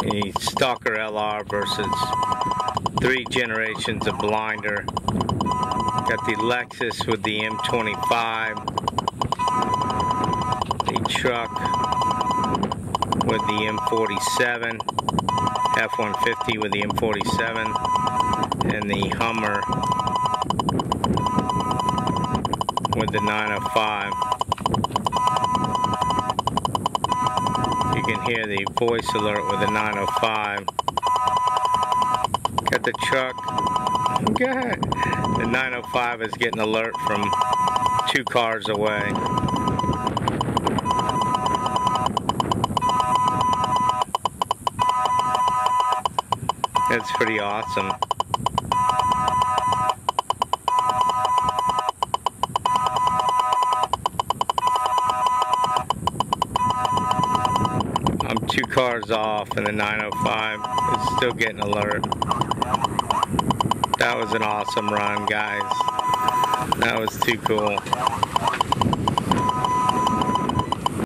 The Stalker LR versus 3 generations of blinder. Got the Lexus with the M25, the truck with the M47, F-150 with the M47, and the Hummer with the 905. You can hear the voice alert with the 905. Got the truck. God. The 905 is getting alert from 2 cars away. That's pretty awesome. I'm 2 cars off and the 905 is still getting alert. That was an awesome run, guys. That was too cool.